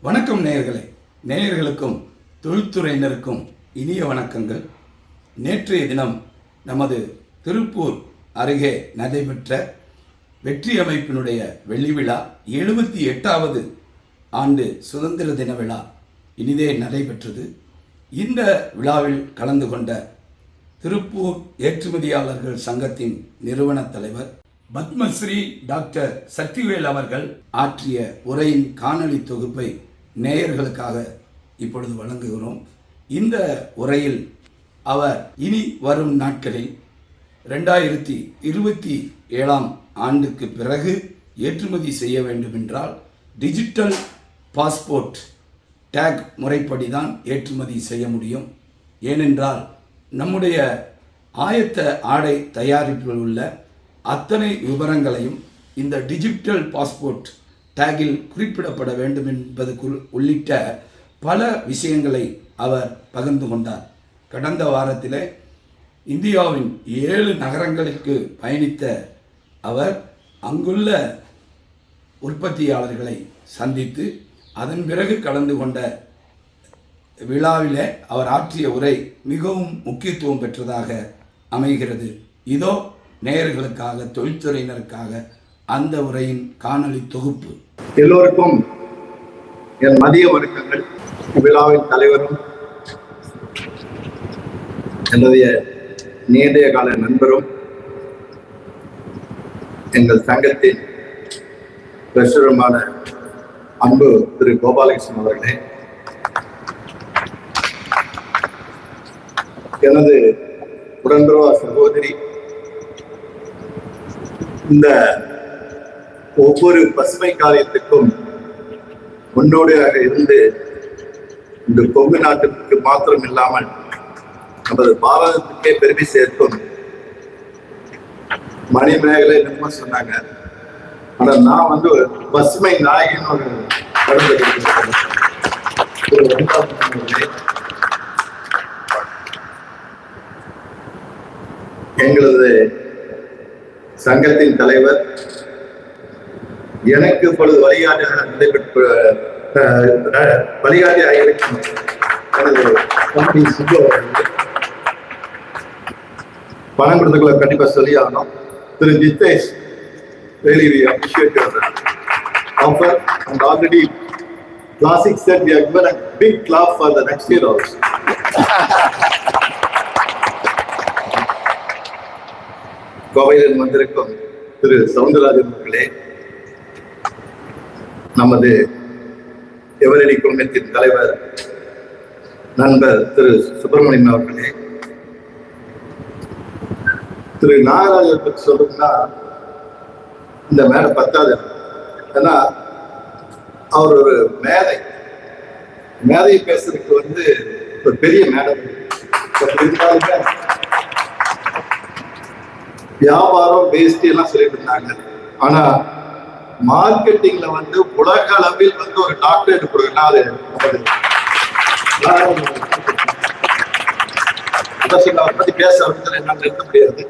வணக்கம் நேயர்களே, நேயர்களுக்கும் தொழில்துறையினருக்கும் இனிய வணக்கங்கள். நேற்றைய தினம் நமது திருப்பூர் அருகே நடைபெற்ற வெற்றி அமைப்பினுடைய வெள்ளி விழா 78வது ஆண்டு சுதந்திர தின விழா இனிதே நடைபெற்றது. இந்த விழாவில் கலந்து கொண்ட திருப்பூர் ஏற்றுமதியாளர்கள் சங்கத்தின் நிறுவன தலைவர் பத்மஸ்ரீ டாக்டர் சக்திவேல் அவர்கள் ஆற்றிய உரையின் காணொளி தொகுப்பை நேயர்களுக்காக இப்பொழுது வழங்குகிறோம். இந்த உரையில் அவர் இனி வரும் நாட்களில் 2027 ஆண்டுக்கு பிறகு ஏற்றுமதி செய்ய வேண்டுமென்றால் டிஜிட்டல் பாஸ்போர்ட் டேக் முறைப்படிதான் ஏற்றுமதி செய்ய முடியும். ஏனென்றால் நம்முடைய ஆயத்த ஆடை தயாரிப்பில் உள்ள அத்தனை விவரங்களையும் இந்த டிஜிட்டல் பாஸ்போர்ட் டேகில் குறிப்பிடப்பட வேண்டும் என்பதற்குள் உள்ளிட்ட பல விஷயங்களை அவர் பகிர்ந்து கொண்டார். கடந்த வாரத்திலே இந்தியாவின் 7 நகரங்களுக்கு பயணித்த அவர் அங்குள்ள உற்பத்தியாளர்களை சந்தித்து அதன் பிறகு கலந்து கொண்ட விழாவிலே அவர் ஆற்றிய உரை மிகவும் முக்கியத்துவம் பெற்றதாக அமைகிறது. இதோ நேயர்களுக்காக, தொழில்துறையினருக்காக அந்த உரையின் காணொளி தொகுப்பு. எல்லோருக்கும் என் மதிய வணக்கங்கள். விழாவின் தலைவரும் என்னுடைய நீண்டைய கால நண்பரும் எங்கள் சங்கத்தின் ட்ரெஷரருமான அன்பு திரு கோபாலகிருஷ்ணன் அவர்களே, எனது உடன்பிறவா சகோதரி, இந்த ஒவ்வொரு பசுமை காரியத்துக்கும் முன்னோடியாக இருந்து இந்த கொங்கு நாட்டுக்கு மாத்திரம் இல்லாமல் நமது பாரதத்துக்கே பெருமை சேர்க்கும் மணிமேகலை என்னமோ சொன்னாங்க. ஆனா நான் பசுமை நாயகன் ஒரு எங்களது சங்கத்தின் தலைவர், எனக்கு இப்பொழுது வழிகாட்டியாக நடைபெற்ற வழிகாட்டியாக இருக்கும் எனது தம்பி சுப்பு அவர்களுக்கு பணம் கொடுத்துக்களை கண்டிப்பா சொல்லி ஆகணும். திரு Jitesh, really we appreciate your offer, and already Classic said we have given a big clap for the next year also. கோவையில் வந்திருக்கும் திரு சவுந்தரராஜன் அவர்களே, நமது எவரடி குழுமத்தின் தலைவர் நண்பர் திரு சுப்பிரமணியன் அவர்களே, திரு நாகராஜர் பற்றி சொல்லணும்னா இந்த மேடை பத்தாது. ஏன்னா அவர் ஒரு மேதை பேசுறதுக்கு ஒரு பெரிய மேடை இருந்தாலுமே வியாபாரம் வேஸ்ட் எல்லாம் சொல்லிட்டு இருந்தாங்க. ஆனா மார்க்கெட்டிங்ல உலக அளவில் ஒரு டாக்டரேட் கொடுக்கணும். அது அவரை பத்தி பேச என்னால நிறுத்த முடியாது.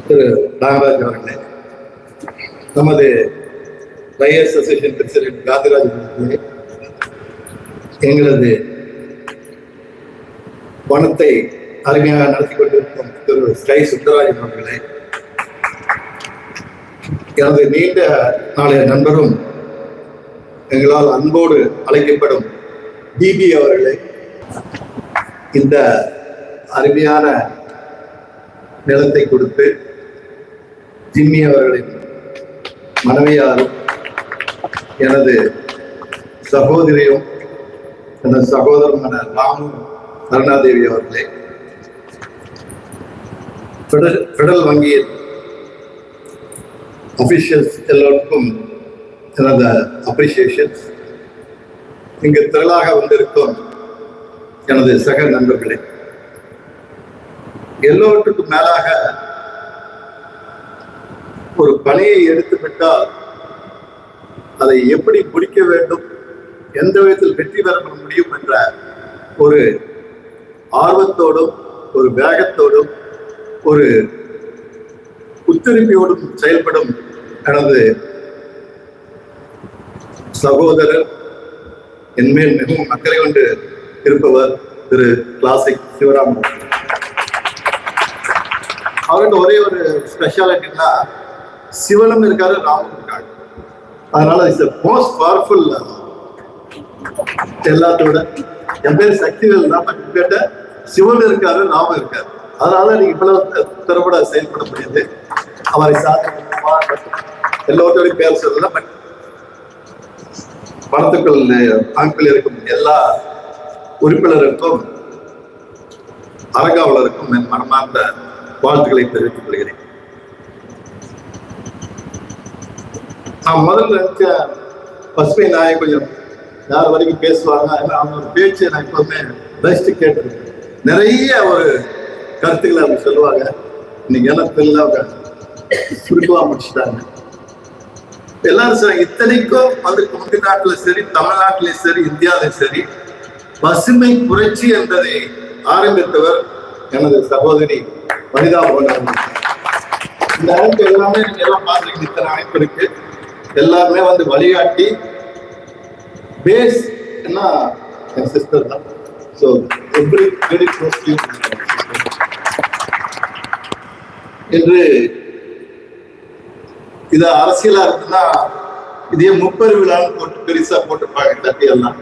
திரு நாகராஜ் அவர்களே, நமது ரையர்ஸ் அசோசியேஷன் பிரசிடென்ட் காந்திராஜ் அவர்களே, எங்களது பணத்தை அருமையாக நடத்தி கொண்டிருக்கும் திரு ஸ்கை சுந்தரராஜன் அவர்களே, எனது நீண்ட நாளைய நண்பரும் எங்களால் அன்போடு அழைக்கப்படும் டிபி அவர்களே, இந்த அருமையான நிலத்தை கொடுத்து ஜிம்மி அவர்களின் மனைவியாரும் எனது சகோதரியும் எனது சகோதரமான ராமு கருணாதேவி அவர்களே, பெடரல் வங்கியின் அபிஷியல்ஸ் எல்லோருக்கும் எனது அப்ரிசியேஷன்ஸ். இங்கு திரளாக வந்திருக்கும் எனது சக நண்பர்களே, எல்லோருக்கும் மேலாக ஒரு பணியை எடுத்துவிட்டால் அதை எப்படி முடிக்க வேண்டும், எந்த விதத்தில் வெற்றி பெற முடியும் என்ற ஒரு ஆர்வத்தோடும் ஒரு வேகத்தோடும் ஒரு உத்திருப்பியோடும் செயல்படும் எனது சகோதரர், என்மேல் மிகவும் அக்கறை கொண்டு இருப்பவர் திரு கிளாசிக் சிவராம். அவருக்கு ஒரே ஒரு ஸ்பெஷாலிட்டின்னா சிவனும் இருக்காரு, ராமனும் இருக்காரு. அதனால இட்ஸ் மோஸ்ட் பவர்ஃபுல். எல்லாத்தோட என் பேர் சக்திவேல் தான், பட் கேட்ட சிவன் இருக்காரு, ராமன் இருக்காரு. அதனால நீங்க இவ்வளவு திறப்பட செயல்பட முடியுது. அவரை சார்ந்த எல்லோருடைய பேர் சொல்லல, பட் பணத்துக்குள் அமைப்பில் இருக்கும் எல்லா உறுப்பினருக்கும் அரங்காவலருக்கும் என் மனமார்ந்த வாழ்த்துக்களை தெரிவித்துக் கொள்கிறேன். நான் முதல்ல நினைச்ச பசுமை நாயை கொஞ்சம் யார் வரைக்கும் பேசுவாங்க, அவங்க ஒரு பேச்சு நான் எப்பவுமே பெஸ்ட் கேட்டு நிறைய ஒரு கருத்துக்களை அவங்க சொல்லுவாங்க. இன்னைக்கு என்ன அவங்க சுருக்கமா முடிச்சுட்டாங்க. எல்லாரும் சார் இத்தனைக்கும் முந்தைய நாட்டிலும் சரி, தமிழ்நாட்டிலும் சரி, இந்தியாவிலும் சரி, பசுமை புரட்சி என்பதை ஆரம்பித்தவர் எனது சகோதரி வனிதா மோகன். இந்த அமைப்பு எல்லாமே நீங்க எல்லாம் பார்த்துருக்கீங்க. இத்தனை அமைப்பு இருக்கு, எல்லாருமே வழிகாட்டி பேஸ் என்ன என் சிஸ்டர் தான். So every very close to you. என்று இது அரசியலா இருக்குன்னா இதே முப்பெரு விழான்னு போட்டு பெருசா போட்டுப்பாங்க தட்டியெல்லாம்.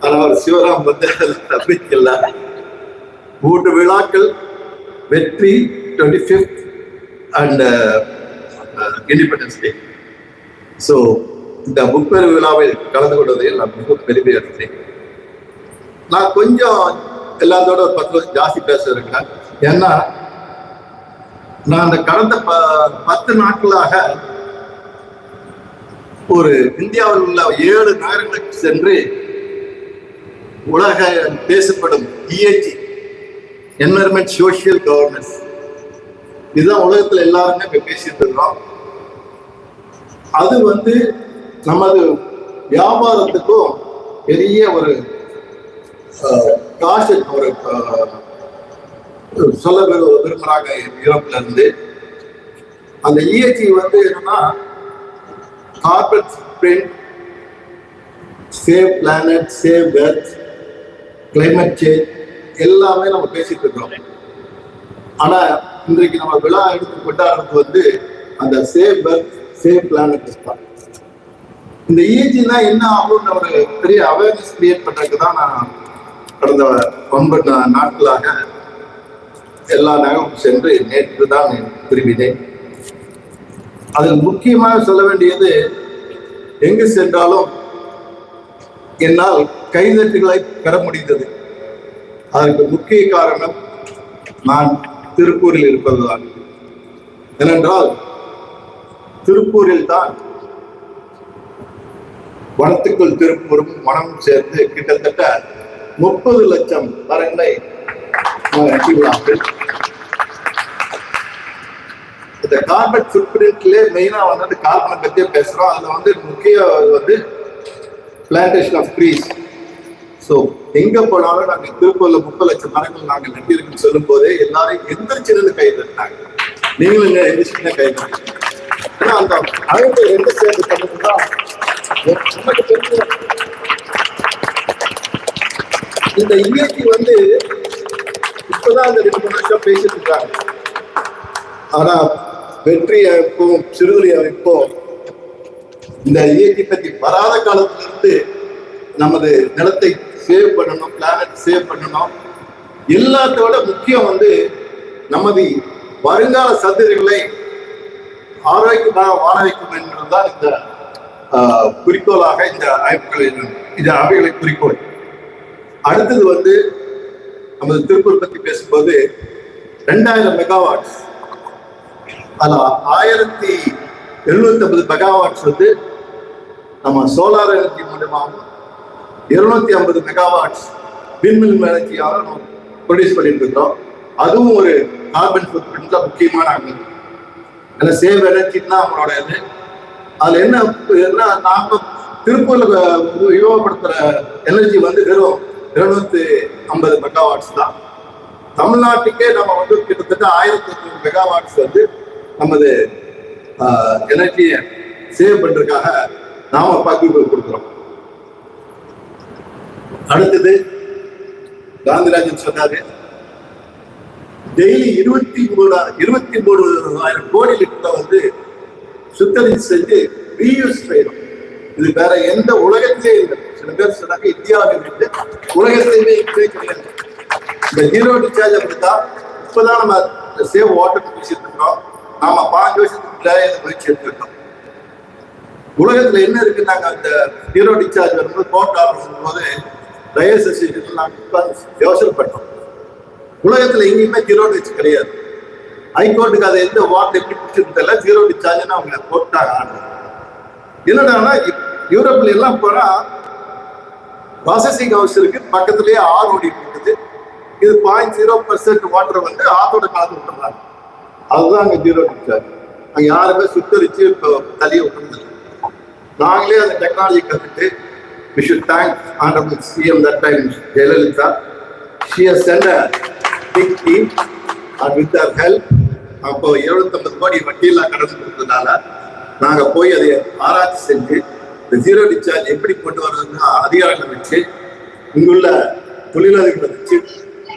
ஆனால் சிவராம் நம்பிக்கையில்ல. 3 விழாக்கள், வெற்றி, 25th and independence day. So இந்த முப்பெரு விழாவில் கலந்து கொண்டதில் நான் மிகவும் பெருமை அடைந்தேன். நான் கொஞ்சம் எல்லாத்தோட ஒரு 10 வருஷம் ஜாஸ்தி பேச இருக்கேன். ஏன்னா நான் அந்த கடந்த 10 நாட்களாக ஒரு இந்தியாவில் உள்ள 7 நகரங்களுக்கு சென்று உலக பேசப்படும் ESG, என்விரான்மெண்ட் சோசியல் கவர்னன்ஸ், இதுதான் உலகத்துல எல்லாருமே பேசிட்டு இருக்கிறோம். அது நமது வியாபாரத்துக்கும் பெரிய ஒரு காசு, ஒரு சொல்ல விரும்புறாங்க யூரோப்ல இருந்து. அந்த இஎச்சி வந்து என்னன்னா carbon footprint, save planet, save earth, climate change எல்லாமே நம்ம பேசிட்டு இருக்கோம். ஆனா இன்றைக்கு நம்ம விழா எடுத்து கொண்டாடுறது வந்து அந்த சேவ் எர்த், சேவ் பிளானட் தான். இந்த இஎச்சினா என்ன ஆகும்னு ஒரு பெரிய அவேர்னஸ் கிரியேட் பண்றதுக்கு தான் நான் கடந்த 9 நாட்களாக எல்லா நகரும் சென்று நேற்று தான் திரும்பினேன். அதில் முக்கியமாக சொல்ல வேண்டியது, எங்கு சென்றாலும் என்னால் கைதட்டுகளை பெற முடிந்தது. அதற்கு முக்கிய காரணம் நான் திருப்பூரில் இருப்பதுதான். ஏனென்றால் திருப்பூரில் தான் வனத்துக்குள் திருப்பூரும் மனமும் சேர்ந்து கிட்டத்தட்ட 30 லட்சம் மரங்களை நட்டுள்ளார்கள். இந்த கார்பன் ஃபுட்பிரிண்ட்ல மெயினா வந்து கார்பனை பத்தியே பேசுறோம். அதுல வந்து முக்கிய வந்து பிளான்டேஷன் ஆஃப் ட்ரீஸ். ஸோ எங்க போனாலும் நாங்க திருப்பூர்ல 30 லட்சம் மரங்கள் நாங்க நட்டிருக்குன்னு சொல்லும் போதே எல்லாரும் எந்திரிச்சிருந்து கை தட்டினாங்க. நீங்களும் எந்திரிச்சுன்னா கை தட்டினாங்க. ஏன்னா அந்த அமைப்பை எந்த சேர்ந்து பண்ணதுதான் நமக்கு தெரிஞ்ச இந்த இயற்கை வந்து இப்பதான் அந்த 2 வருஷம் பேசிட்டு இருக்காங்க. ஆனா வெற்றி அமைப்பும் சிறுதுளி அமைப்பும் இந்த இயற்கை பற்றி வராத காலத்துல இருந்து நமது நிலத்தை சேவ் பண்ணணும், பிளானட் சேவ் பண்ணணும். எல்லாத்தோட முக்கியம் வந்து நமது வருங்கால சந்ததிகளை ஆரோக்கியமாக வாழ வைக்கும் என்பதுதான் இந்த குறிக்கோளாக இந்த அவைகளின் குறிக்கோள். அடுத்தது வந்து நமது திருப்பூர் பத்தி பேசும்போது 2000 மெகாவாட்ஸ், அதுல 1750 மெகாவாட்ஸ் வந்து நம்ம சோலார் எனர்ஜி மூலமாகவும் 250 மெகாவாட்ஸ் விண்மில் எனர்ஜியாக நம்ம ப்ரொடியூஸ் பண்ணிட்டு இருக்கிறோம். அதுவும் ஒரு கார்பன் ஃபுட்பிரிண்ட்ல முக்கியமான அங்கம். ஏன்னா சேவ் எனர்ஜின்னா நம்மளோட இது. அதுல என்ன நாம திருப்பூர்ல உபயோகப்படுத்துற எனர்ஜி வந்து வெறும் 250 மெகாவாட்ஸ் தான். தமிழ்நாட்டுக்கே நம்ம வந்து கிட்டத்தட்ட 1500 மெகாவாட்ஸ் வந்து நமது எனர்ஜியை சேவ் பண்றதுக்காக நாம பகிர்வு கொடுக்குறோம். அடுத்தது காந்திராஜன் சொன்னாரு, டெய்லி 23,000 கோடி லிட்டர் வந்து சுத்தரிப்பு செஞ்சு ரீயூஸ் செய்யணும். இது வேற எந்த உலகத்திலே இல்லை. சில பேர் சொன்னாங்க இந்தியாவில் இல்லை, உலகத்திலேயே கிடையாது. இந்த ஜீரோ டிஸ்சார்ஜ் அப்படித்தான். இப்பதான் நம்ம சேவ் வாட்டர் பேசிட்டு இருக்கோம். நாம 5 வருஷத்துக்கு முயற்சி எடுத்துருக்கோம். உலகத்துல என்ன இருக்கு, நாங்க அந்த ஜீரோ டிஸ்சார்ஜ் வரும்போது கோர்ட் ஆர்டர் வரும்போது தயவுசெய்து நாங்கள் யோசனை பண்ணோம். உலகத்துல எங்கேயுமே ஜீரோ டிஸ்சார்ஜ் கிடையாது. ஹைகோர்ட்டுக்கு அதை எந்த வார்டு எப்படி பிடிச்சிருந்தல ஜீரோ டிஸ்சார்ஜ்னு அவங்க போட்டாங்க ஆர்டர். என்னடானா யூரோப்ல எல்லாம் போனா ப்ராசஸிங் ஹவுஸ் இருக்கு, பக்கத்துலயே ஆறு ஓடி இருக்குது. இது 0.0% வாட்டர் வந்து ஆத்தோட கலந்து விட்டுறாங்க. அதுதான் அங்க ஜீரோ டிஸ்சார்ஜ். அங்க யாருமே சுத்தரிச்சு தள்ளிய விட்டுறது. நாங்களே அந்த டெக்னாலஜி கத்துட்டு we should thank Honorable CM that time, Jayalalitha. She has sent a big team and with her help அப்போ 750 கோடி வட்டியெல்லாம் கடன் கொடுத்ததுனால நாங்க போய் அதை ஆராய்ச்சி செஞ்சு இந்த ஜீரோ டிஸ்சார்ஜ் எப்படி கொண்டு வர்றதுன்னு அதிகாரிகளை வச்சு இங்குள்ள தொழிலாளர்களை வச்சு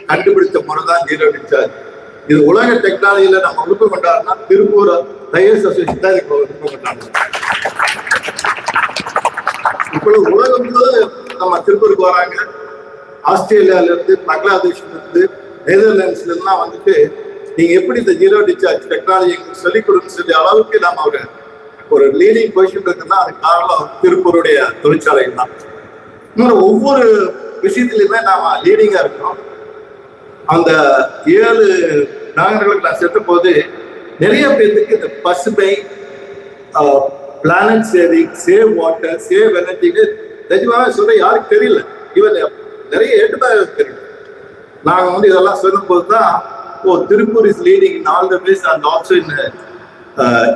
கண்டுபிடித்த முறை தான் ஜீரோ டிஸ்சார்ஜ். இது உலக டெக்னாலஜியில நம்ம உறுப்பு கொண்டாடுனா திருப்பூர் டையர்ஸ் அசோசியேஷன் தான் இதுக்கு உறுப்பு கொண்டாடுறோம். இப்பொழுது உலகம் முழுவதும் நம்ம திருப்பூருக்கு வராங்க. ஆஸ்திரேலியால இருந்து, பங்களாதேஷ்ல இருந்து, நெதர்லாண்ட்ஸ்ல எல்லாம் வந்துட்டு நீங்க எப்படி இந்த ஜீரோ டிஸ்சார்ஜ் டெக்னாலஜி சொல்லிக் கொடுன்னு சொல்லி அளவுக்கு நம்ம ஒரு லீடிங் பொசிஷன் இருக்குன்னா அது காரணம் திருப்பூருடைய தொழிற்சாலைகள் தான். இன்னொரு ஒவ்வொரு விஷயத்திலுமே நாம லீடிங்கா இருக்கிறோம். அந்த 7 நகரங்களுக்கு நான் சென்ற போது நிறைய பேருக்கு இந்த பசுமை, planet saving, save water, save எனர்ஜின்னு நிஜமாக சொல்ல யாருக்கு தெரியல. இவன் நிறைய எடுப்பாக தெரியும். நாங்கள் வந்து இதெல்லாம் சொல்லும் போது தான் Tiruppur is leading in all the place and also in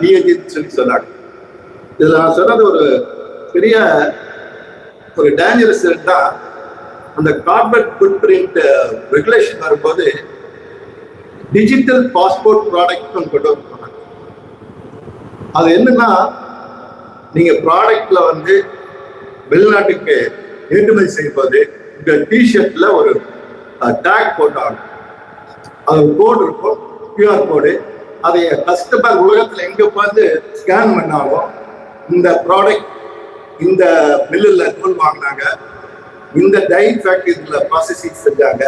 டிஎன்ஜின்னு சொல்லி சொன்னாங்க. இதில் நான் சொன்னது ஒரு பெரிய ஒரு டேஞ்சரஸ் தான். அந்த கார்பன் ஃபுட்பிரிண்ட் ரெகுலேஷன் வரும்போது டிஜிட்டல் பாஸ்போர்ட் ப்ராடக்ட் கொண்டு வந்தாங்க. அது என்னன்னா, நீங்க ப்ராடக்ட்ல வந்து வெளிநாட்டுக்கு ஏற்றுமதி செய்யும்போது இந்த டிஷர்ட்ல ஒரு டேக் போட்டாங்க. அது கோடு இருக்கும், கியூஆர் கோடு. அதை கஸ்டமர் உலகத்துல எங்க பார்த்து ஸ்கேன் பண்ணாலும் இந்த ப்ராடக்ட் இந்த மில்லுல நூல் வாங்கினாங்க, இந்த டை ஃபேக்டரியில ப்ராசஸிங் செஞ்சாங்க,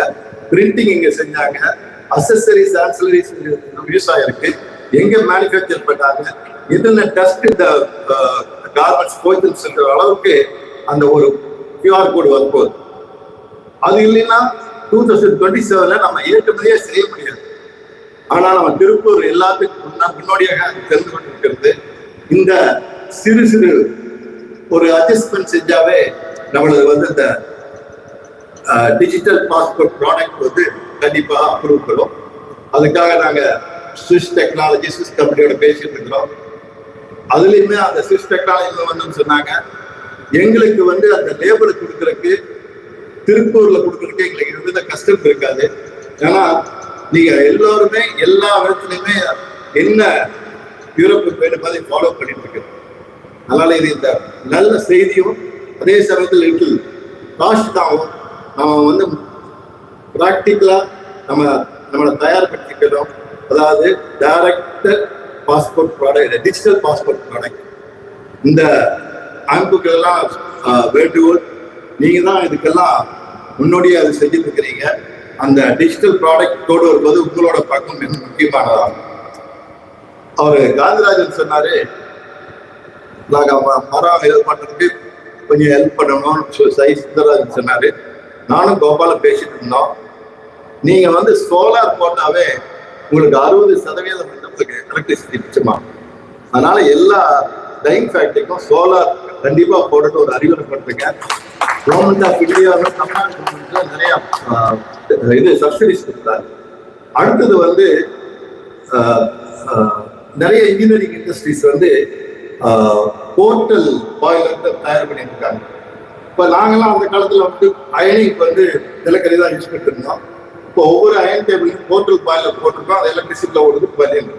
பிரிண்டிங் இங்க செஞ்சாங்க, அசசரிஸ் ஆன்சிலரிஸ் யூஸ் ஆயிருக்கு, எங்க மேனுஃபேக்சர் பண்ணாங்க, இதுல டஸ்ட் இந்த கார்மெண்ட்ஸ் போயிட்டு சொல்ற அளவுக்கு அந்த ஒரு கியூஆர் கோடு வரும்போது, அது இல்லைன்னா 2027 நம்ம ஏற்றுமதியே செய்ய முடியாது. ஆனா நம்ம திருப்பூர் எல்லாத்துக்கும் முன்னோடியாக தெரிந்து கொண்டிருக்கிறது. இந்த சிறு சிறு ஒரு அட்ஜஸ்ட்மெண்ட் செஞ்சாவே நம்மளது வந்து இந்த டிஜிட்டல் பாஸ்போர்ட் ப்ராடக்ட் வந்து கண்டிப்பாக அப்ரூவ் பண்ணும். அதுக்காக நாங்க ஸ்விஸ் டெக்னாலஜி, ஸ்விஸ் கம்பெனியோட பேசிட்டு இருக்கிறோம். அதுலயுமே அந்த ஸ்விஸ் டெக்னாலஜி வந்து சொன்னாங்க, எங்களுக்கு வந்து அந்த லேபர் கொடுக்கறதுக்கு திருப்பூர்ல கொடுக்கறதுக்கு எங்களுக்கு எந்த கஷ்டம் இருக்காது. ஏன்னா நீங்க எல்லாருமே எல்லா விதத்துலயுமே என்ன யூரோப்பு வேணுமாதிரி ஃபாலோ பண்ணிட்டு இருக்கு. அதனால இது இந்த நல்ல செய்தியும் அதே சமயத்தில் லிட்டில் காஸ்ட் தான். நம்ம வந்து ப்ராக்டிக்கலா நம்மளை தயார்படுத்திக்கிறோம். அதாவது direct passport product, digital passport product. இந்த அமைப்புக்கெல்லாம் வேண்டுகோள், நீங்க தான் இதுக்கெல்லாம் முன்னோடியா அது செஞ்சுட்டு இருக்கிறீங்க. அந்த டிஜிட்டல் ப்ராடக்ட் கொண்டு வரும்போது உங்களோட பக்கம் மிக முக்கியமானதாகும். அவரு காந்திராஜன் சொன்னாரு, நாங்க மரம் இது பண்றதுக்கு கொஞ்சம் ஹெல்ப் பண்ணணும்னு சுந்தரராஜன் சொன்னாரு. நானும் கோபாலும் பேசிட்டு இருந்தோம். நீங்க வந்து சோலார் போட்டாவே உங்களுக்கு 60% எலக்ட்ரிசிட்டி மிச்சமா. அதனால எல்லா டைங் ஃபேக்டரிக்கும் சோலார் கண்டிப்பா போட்டு ஒரு அறிவுரை பண்றீங்க. கவர்மெண்ட் ஆஃப் இந்தியா தமிழ்நாடு கவர்மெண்ட்ல நிறைய இது சப்சிடிஸ் கொடுத்தாரு. அடுத்தது வந்து நிறைய இன்ஜினியரிங் இண்டஸ்ட்ரீஸ் வந்து போர்ட்டல் பாய்லர் தயார் பண்ணிட்டு இருக்காங்க. இப்போ நாங்கெல்லாம் அந்த காலத்துல வந்து அயனிங் வந்து நிலக்கரி தான் யூஸ் பண்ணிட்டு இருந்தோம். இப்போ ஒவ்வொரு அயன் டேபிளுக்கும் போர்ட்டல் பாய்லர் போட்டிருக்கோம். அது எலக்ட்ரிசிட்டியில் ஓடுது பலியம்.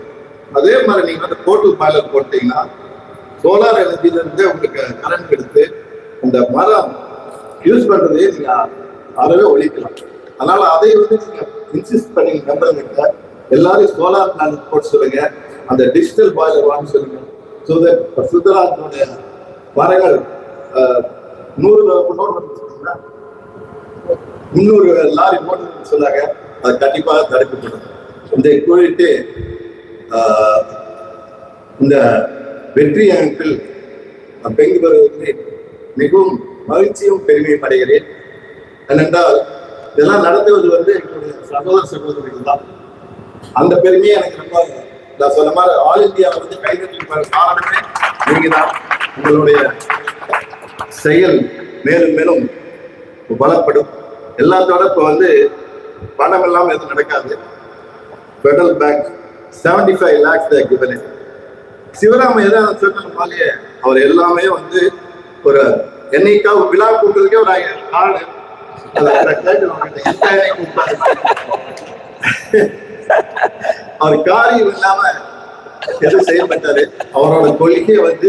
அதே மாதிரி நீங்க வந்து போர்ட்டல் பாய்லர் போட்டீங்கன்னா சோலார் எனர்ஜில இருந்து உங்களுக்கு கரண்ட் எடுத்து அந்த மரம் யூஸ் பண்றதையே நீங்க அறவே ஒழிக்கலாம். அதனால அதை வந்து நீங்க இன்சிஸ்ட் பண்ணி நம்புறதுக்கு எல்லாரும் சோலார் பிளானட் போட்டு சொல்லுங்க, அந்த டிஜிட்டல் பாய்லர் வாங்க சொல்லுங்க. ஸோ தட் சுந்தராஜனுடைய மரங்கள் 300 லாரி போட்டு சொன்னாங்க, அது கண்டிப்பாக தடுக்கப்படும். இந்த கூறிட்டு இந்த வெற்றி அமைப்பில் பங்கு பெறுவதற்கு மிகவும் மகிழ்ச்சியும் பெருமையும் அடைகிறேன். ஏனென்றால் இதெல்லாம் நடத்துவது வந்து எங்களுடைய சகோதர சகோதரிகள் தான். அந்த பெருமையை எனக்கு ரொம்ப, நான் சொன்ன மாதிரி ஆல் இந்தியா வந்து கைதட்டி காரணமே நீங்க தான். உங்களுடைய செயல் மேலும் மேலும் பலப்படும். எல்லாத்தோட இப்போ வந்து பணம் எல்லாம் எதுவும் நடக்காது. ஃபெடரல் பேங்க் 75 lakhs சிவராம எதாவது சொன்ன மாதிரியே அவர் எல்லாமே வந்து ஒரு என்னைக்கா விழா கூட்டுறதுக்கே ஒரு ஆடு அவர் காரியம் இல்லாம எது செயல்பட்டாரு. அவரோட கொள்கையை வந்து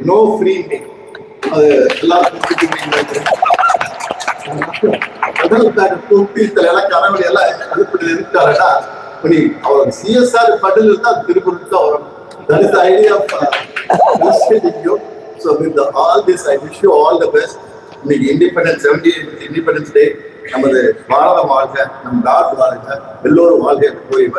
நோ ஃப்ரீ மீ, அது எல்லாரும் கனவு எல்லாம் அனுப்பிட்டு இருக்காருன்னா அவர் சிஎஸ்ஆர் பட்டில் இருந்தா திருப்பூருக்கு தான் வரும். That is the idea of illustrating you. So with all this, I wish you all the best. இன்னைக்கு இண்டிபெண்டன்ஸ் டே. நமது பாரதம் வாழ்க, நம் நாடு வாழ்க, எல்லோரும் வாழ்க போய்